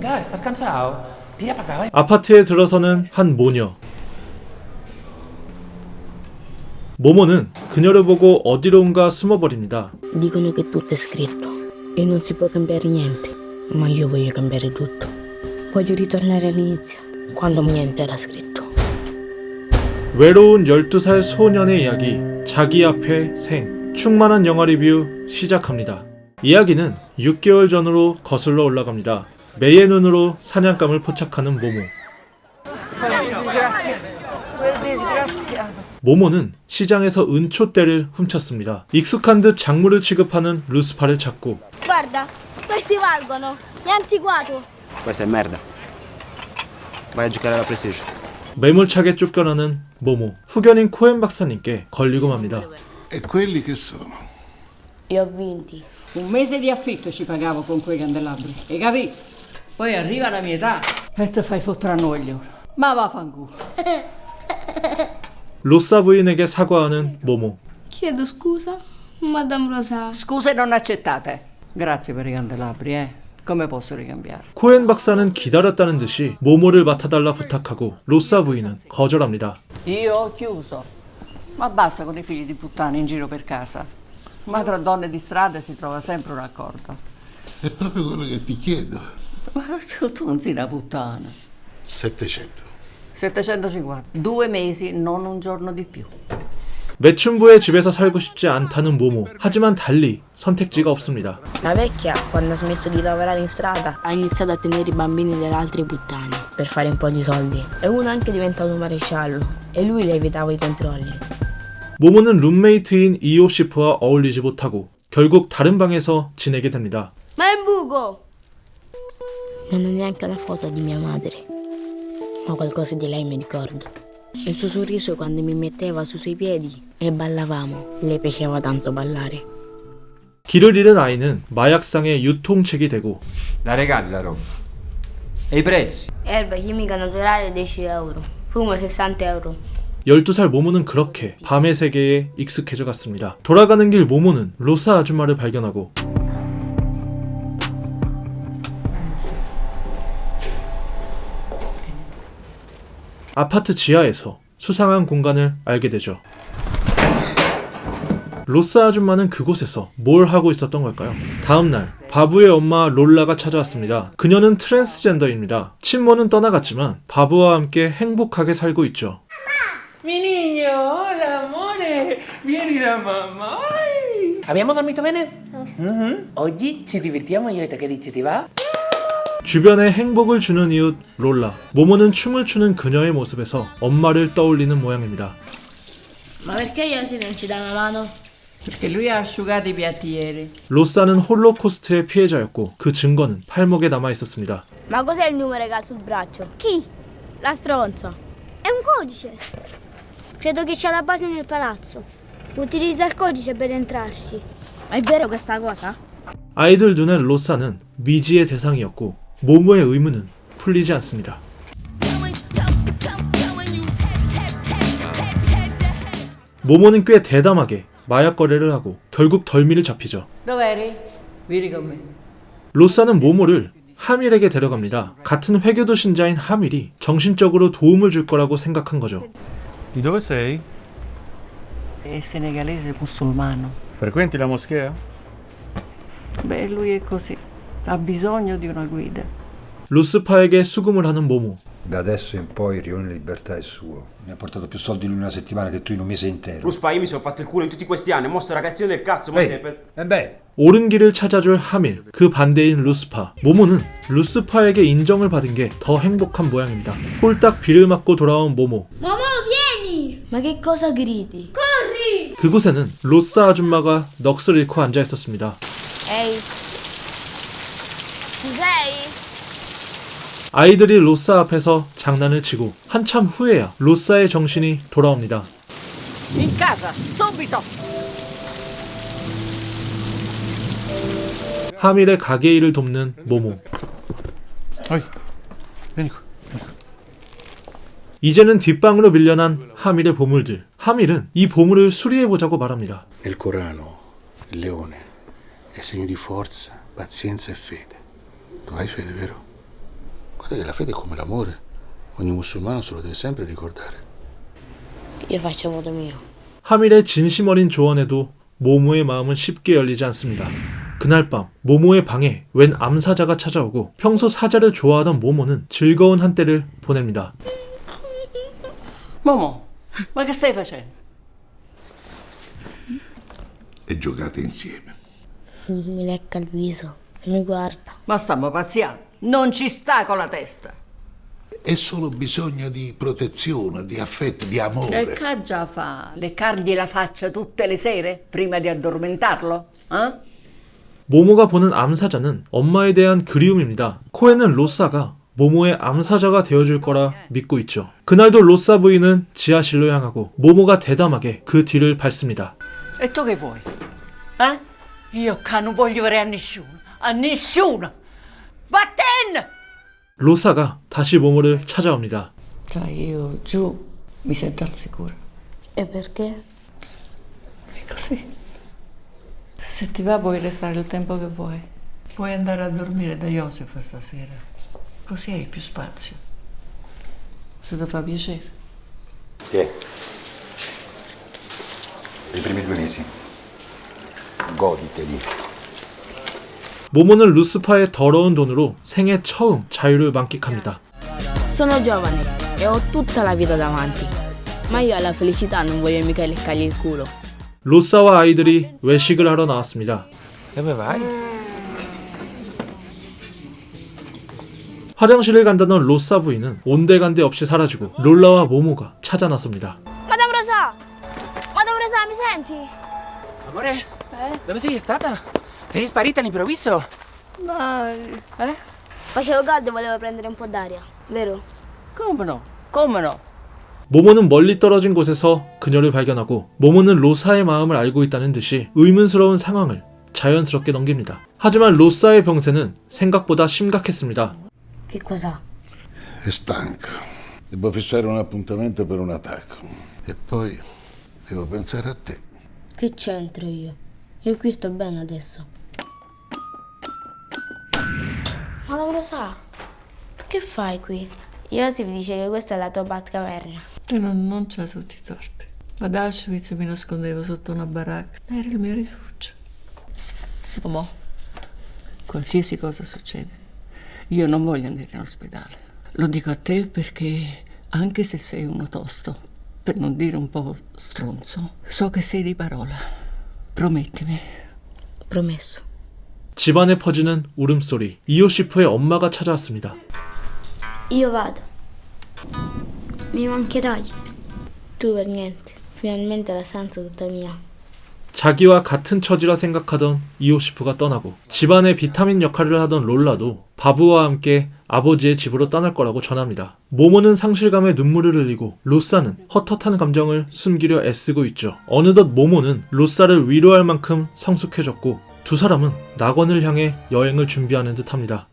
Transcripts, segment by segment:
Venga, estás cansado. Tira para acá. 아파트에 들어서는 한 모녀. 모모는 그녀를 보고 어디론가 숨어버립니다. Dicono che tutto è scritto e non si può cambiare niente, ma io voglio cambiare tutto. Voglio ritornare all'inizio, quando niente era scritto. 외로운 12살 소년의 이야기, 자기 앞에 생. 충만한 영화 리뷰 시작합니다. 이야기는 6개월 전으로 거슬러 올라갑니다. 매의 눈으로 사냥감을 포착하는 모모. 모모는 시장에서 은초대를 훔쳤습니다. 익숙한 듯 작물을 취급하는 루스파를 찾고 Guarda, questi valgono. È antiquato. Questa è merda. Vai a giocare alla PlayStation. 매몰차게 쫓겨나는 모모. 후견인 코엔 박사님께 걸리고 맙니다. E quelli che sono? E ho vinti. Un mese di affitto ci pagavo con quei candelabri, hai capito? Poi arriva la mia età e te fai fottere a 9 euro. Ma vaffanculo. 로사 부인에게 사과하는 모모. Chiedo scusa, Madame Rosa. Scuse non accettate. Grazie per i candelabri, eh. Come posso ricambiare? 코엔 박사는 gidar았다는 듯이 모모를 맡아달라 부탁하고 로사 부인은 거절합니다. Io ho chiuso. Ma basta con i figli di puttana in giro per casa. Ma tra donne di strada si trova sempre un accordo. È proprio quello che ti chiedo. Ma tu non sei una puttana. 700. 750. 2 mesi, non un giorno di più. 매춘부의 집에서 살고 싶지 않다는 모모. 하지만 달리 선택지가 없습니다. La vecchia, quando ha smesso di lavorare in strada, ha iniziato a tenere i bambini delle altre puttane per fare un po' di soldi. E uno è anche diventato un maresciallo e lui le evitava i controlli. 모모는 룸메이트인 이오시프와 어울리지 못하고 결국 다른 방에서 지내게 됩니다. Ma è buco! Non ho neanche la foto di mia madre, ma qualcosa di lei mi ricordo. Il suo sorriso quando mi metteva sui suoi piedi e ballavamo. Le piaceva tanto ballare. 길을 잃은 아이는 마약상의 유통책이 되고 La regali la roba. E i prezzi? Erba chimica naturale 10 euro. Fumo 60 euro. 12살 모모는 그렇게 밤의 세계에 익숙해져 갔습니다. 돌아가는 길 모모는 로사 아줌마를 발견하고 아파트 지하에서 수상한 공간을 알게 되죠. 로사 아줌마는 그곳에서 뭘 하고 있었던 걸까요? 다음날 바부의 엄마 롤라가 찾아왔습니다. 그녀는 트랜스젠더입니다. 친모는 떠나갔지만 바부와 함께 행복하게 살고 있죠. Mi niño, hola amore. Vieni da mamma. Ay. ¿Habíamos dormito bene? Oggi ci divertiamo io e te, che dici, ti va? 주변에 행복을 주는 이웃 롤라. 모모는 춤을 추는 그녀의 모습에서 엄마를 떠올리는 모양입니다. Ma perché Yoshi non ci dà una mano? Perché lui ha asciugato i piatti ieri. 로사는 홀로코스트의 피해자였고 그 증거는 팔목에 남아 있었습니다. Ma cos'è il numero che ha sul braccio? Chi? La stronza. È un codice. Credo che c'è la base nel palazzo. Utilizza il codice per entrarci. Ma è vero questa cosa? 아이들 눈에 로사는 미지의 대상이었고 모모의 의문은 풀리지 않습니다. 모모는 꽤 대담하게 마약 거래를 하고 결국 덜미를 잡히죠. Dov'eri? Vieni con me. 로사는 모모를 하밀에게 데려갑니다. 같은 회교도 신자인 하밀이 정신적으로 도움을 줄 거라고 생각한 거죠. Di dove sei? È senegalese musulmano. Frequenti la moschea? Beh, lui è così. Ha bisogno di una guida. 루스파에게 수금을 하는 모모. Da adesso in poi il rione Libertà è suo. Mi ha portato più soldi lui in una settimana che tu in un mese intero. Ruspa, io mi sono fatto il culo in tutti questi anni. Mo sto ragazzino del cazzo, ma sempre. E beh, 옳은 길을 찾아줄 하밀, 그 반대인 루스파. 모모는 루스파에게 인정을 받은 게 더 행복한 모양입니다. 홀딱 비를 맞고 돌아온 모모. Momo, vieni! Ma che cosa gridi? Corri! 그곳에는 로사 아줌마가 넋을 잃고 앉아 있었습니다. Ehi. Ci sei? 아이들이 로사 앞에서 장난을 치고 한참 후에야 로사의 정신이 돌아옵니다. In casa, subito! 하밀의 가게 일을 돕는 모모. Oi, vieni qua. 이제는 뒷방으로 밀려난 하밀의 보물들. 하밀은 이 보물을 수리해보자고 말합니다. Nel Corano il leone è segno di forza, pazienza e fede. Tu hai fede, vero? Guarda che la fede è come l'amore. Ogni musulmano se lo deve sempre ricordare. Io faccio modo mio. 하밀의 진심 어린 조언에도 모모의 마음은 쉽게 열리지 않습니다. 그날 밤 모모의 방에 웬 암사자가 찾아오고 평소 사자를 좋아하던 모모는 즐거운 한때를 보냅니다. Momo, ma che stai facendo? E giocate insieme. Mi lecca il viso e mi guarda. Ma stiamo pazziando. Non ci sta con la testa. È solo bisogno di protezione, di affetto, di amore. E che già fa? Leccargli la faccia tutte le sere prima di addormentarlo? Eh? 모모가 보는 암사자는 엄마에 대한 그리움입니다. 코에는 로사가 모모의 암사자가 되어줄 거라 믿고 있죠. 그날도 로사 부인은 지하실로 향하고 모모가 대담하게 그 뒤를 밟습니다. E tu che vuoi? Eh? Io qua non voglio vedere a nessuno. A nessuno! Vattene! 로사가 다시 모모를 찾아옵니다. Sai, io giù mi sento al sicuro. E perché? È così. Se ti va puoi restare il tempo che vuoi. Puoi andare a dormire da Joseph stasera. Così hai più spazio. Se ti fa piacere. I primi 2 mesi. Goditeli. 모모는 루스파의 더러운 돈으로 생애 처음 자유를 만끽합니다. Sono giovane e ho tutta la vita davanti. Ma io alla felicità non voglio mica leccargli il culo. 로사와 아이들이 외식을 하러 나왔습니다. Dove vai? 화장실을 간다던 로사 부인은 온데간데 없이 사라지고 롤라와 모모가 찾아 나섭니다. Madame Rosa! Madame Rosa, mi senti? Amore, dove sei stata? Sei sparita all'improvviso? Ma... Facevo caldo e volevo prendere un po' d'aria, vero? Come no? Come no? 모모는 멀리 떨어진 곳에서 그녀를 발견하고 모모는 로사의 마음을 알고 있다는 듯이 의문스러운 상황을 자연스럽게 넘깁니다. 하지만 로사의 병세는 생각보다 심각했습니다. Che cos'ha? È stanco. Devo fissare un appuntamento per un attacco. E poi devo pensare a te. Che c'entro io? Io qui sto bene adesso. Madame Rosa, che fai qui? Joseph dice che questa è la tua Batcaverna. E non c'è tutti i torti. Ad Auschwitz mi nascondevo sotto una baracca. Era il mio rifugio. Ma qualsiasi cosa succede, io non voglio andare in ospedale. Lo dico a te perché, anche se sei uno tosto, per non dire un po' stronzo, so che sei di parola. Promettimi. Promesso. 집안에 퍼지는 울음소리. 이오시프의 엄마가 찾아왔습니다. Io vado. Mi mancherai. Tu per niente. Finalmente la stanza è tutta mia. 자기와 같은 처지라 생각하던 이오시프가 떠나고 집안의 비타민 역할을 하던 롤라도 바부와 함께 아버지의 집으로 떠날 거라고 전합니다. 모모는 상실감에 눈물을 흘리고 로사는 헛헛한 감정을 숨기려 애쓰고 있죠. 어느덧 모모는 로사를 위로할 만큼 성숙해졌고 두 사람은 낙원을 향해 여행을 준비하는 듯합니다.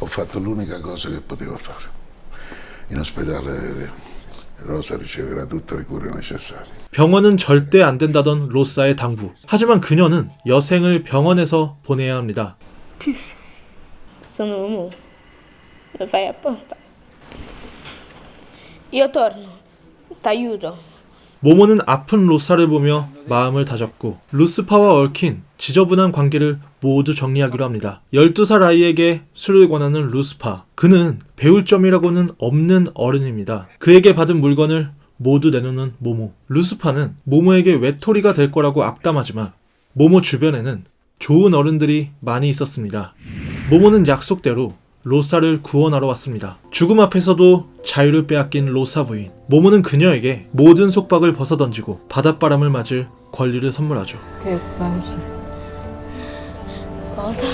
Ho fatto l'unica cosa che potevo fare. In ospedale Rosa riceverà tutte le cure necessarie. 병원은 절대 안 된다던 로사의 당부. 하지만 그녀는 여생을 병원에서 보내야 합니다. Sono Momo. Lo fai apposta. Io torno. T'aiuto. 모모는 아픈 로사를 보며 마음을 다잡고 루스파와 얽힌 지저분한 관계를 모두 정리하기로 합니다. 12살 아이에게 술을 권하는 루스파. 그는 배울 점이라고는 없는 어른입니다. 그에게 받은 물건을 모두 내놓는 모모. 루스파는 모모에게 외톨이가 될 거라고 악담하지만 모모 주변에는 좋은 어른들이 많이 있었습니다. 모모는 약속대로 로사를 구원하러 왔습니다. 죽음 앞에서도 자유를 빼앗긴 로사 부인. 모모는 그녀에게 모든 속박을 벗어던지고 바닷바람을 맞을 권리를 선물하죠. Che pace. Cosa?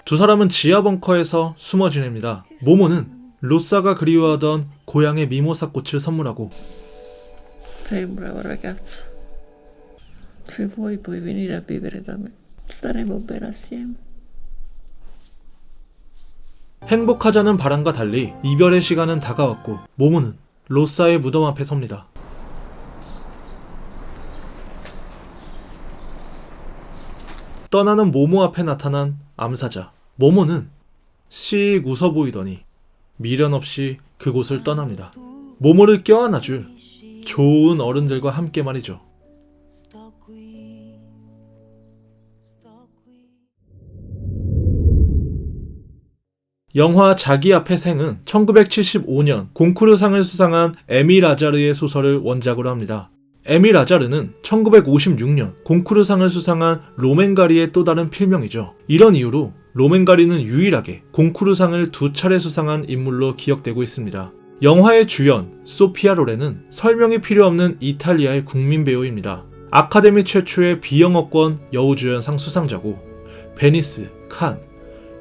두 사람은 지하 벙커에서 숨어 지냅니다. 모모는 로사가 그리워하던 고향의 미모사 꽃을 선물하고 Sei un bravo ragazzo. Se vuoi puoi venire a vivere da me. Staremo bene assieme. 행복하자는 바람과 달리 이별의 시간은 다가왔고 모모는 로사의 무덤 앞에 섭니다. 떠나는 모모 앞에 나타난 암사자. 모모는 씩 웃어 보이더니 미련 없이 그곳을 떠납니다. 모모를 껴안아줄 좋은 어른들과 함께 말이죠. 영화 자기 앞의 생은 1975년 곤쿠르상을 수상한 에미 라자르의 소설을 원작으로 합니다. 에미 라자르는 1956년 곤쿠르상을 수상한 로맨가리의 또 다른 필명이죠. 이런 이유로 로맨가리는 유일하게 곤쿠르상을 2차례 수상한 인물로 기억되고 있습니다. 영화의 주연 소피아 로렌은 설명이 필요 없는 이탈리아의 국민 배우입니다. 아카데미 최초의 비영어권 여우주연상 수상자고 베니스, 칸,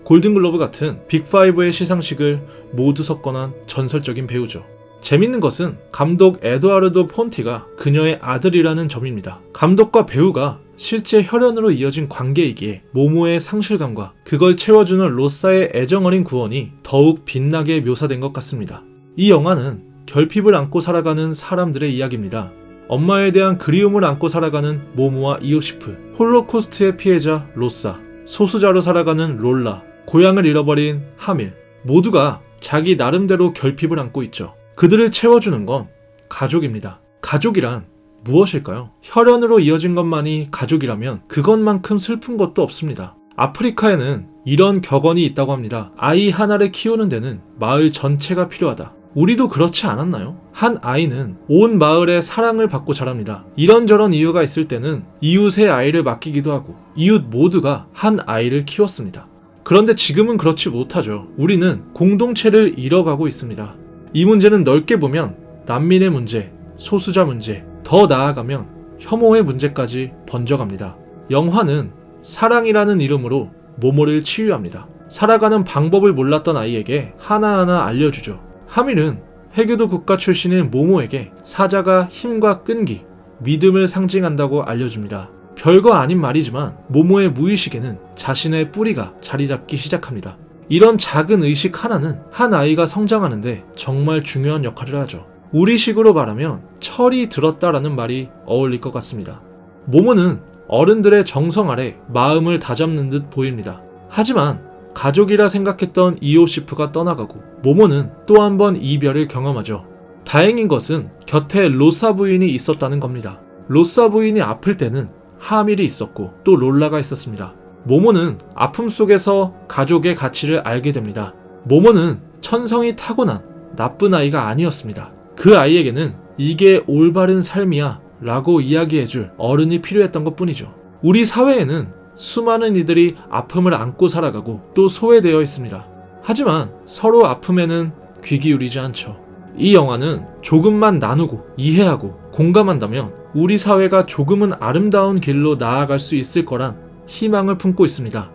골든글로브 같은 빅5의 시상식을 모두 석권한 전설적인 배우죠. 재밌는 것은 감독 에도아르도 폰티가 그녀의 아들이라는 점입니다. 감독과 배우가 실제 혈연으로 이어진 관계이기에 모모의 상실감과 그걸 채워주는 로사의 애정어린 구원이 더욱 빛나게 묘사된 것 같습니다. 이 영화는 결핍을 안고 살아가는 사람들의 이야기입니다. 엄마에 대한 그리움을 안고 살아가는 모모와 이오시프, 홀로코스트의 피해자 로사, 소수자로 살아가는 롤라, 고향을 잃어버린 하밀, 모두가 자기 나름대로 결핍을 안고 있죠. 그들을 채워주는 건 가족입니다. 가족이란 무엇일까요? 혈연으로 이어진 것만이 가족이라면 그것만큼 슬픈 것도 없습니다. 아프리카에는 이런 격언이 있다고 합니다. 아이 하나를 키우는 데는 마을 전체가 필요하다. 우리도 그렇지 않았나요? 한 아이는 온 마을의 사랑을 받고 자랍니다. 이런저런 이유가 있을 때는 이웃의 아이를 맡기기도 하고 이웃 모두가 한 아이를 키웠습니다. 그런데 지금은 그렇지 못하죠. 우리는 공동체를 잃어가고 있습니다. 이 문제는 넓게 보면 난민의 문제, 소수자 문제, 더 나아가면 혐오의 문제까지 번져갑니다. 영화는 사랑이라는 이름으로 모모를 치유합니다. 살아가는 방법을 몰랐던 아이에게 하나하나 알려주죠. 하밀은 해교도 국가 출신인 모모에게 사자가 힘과 끈기, 믿음을 상징한다고 알려줍니다. 별거 아닌 말이지만 모모의 무의식에는 자신의 뿌리가 자리 잡기 시작합니다. 이런 작은 의식 하나는 한 아이가 성장하는데 정말 중요한 역할을 하죠. 우리식으로 말하면 철이 들었다라는 말이 어울릴 것 같습니다. 모모는 어른들의 정성 아래 마음을 다잡는 듯 보입니다. 하지만 가족이라 생각했던 이오시프가 떠나가고 모모는 또 한 번 이별을 경험하죠. 다행인 것은 곁에 로사 부인이 있었다는 겁니다. 로사 부인이 아플 때는 하밀이 있었고 또 롤라가 있었습니다. 모모는 아픔 속에서 가족의 가치를 알게 됩니다. 모모는 천성이 타고난 나쁜 아이가 아니었습니다. 그 아이에게는 이게 올바른 삶이야 라고 이야기해줄 어른이 필요했던 것 뿐이죠. 우리 사회에는 수많은 이들이 아픔을 안고 살아가고 또 소외되어 있습니다. 하지만 서로 아픔에는 귀 기울이지 않죠. 이 영화는 조금만 나누고 이해하고 공감한다면 우리 사회가 조금은 아름다운 길로 나아갈 수 있을 거란 희망을 품고 있습니다.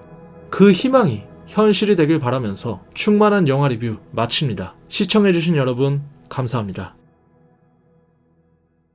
그 희망이 현실이 되길 바라면서 충만한 영화 리뷰 마칩니다. 시청해주신 여러분 감사합니다.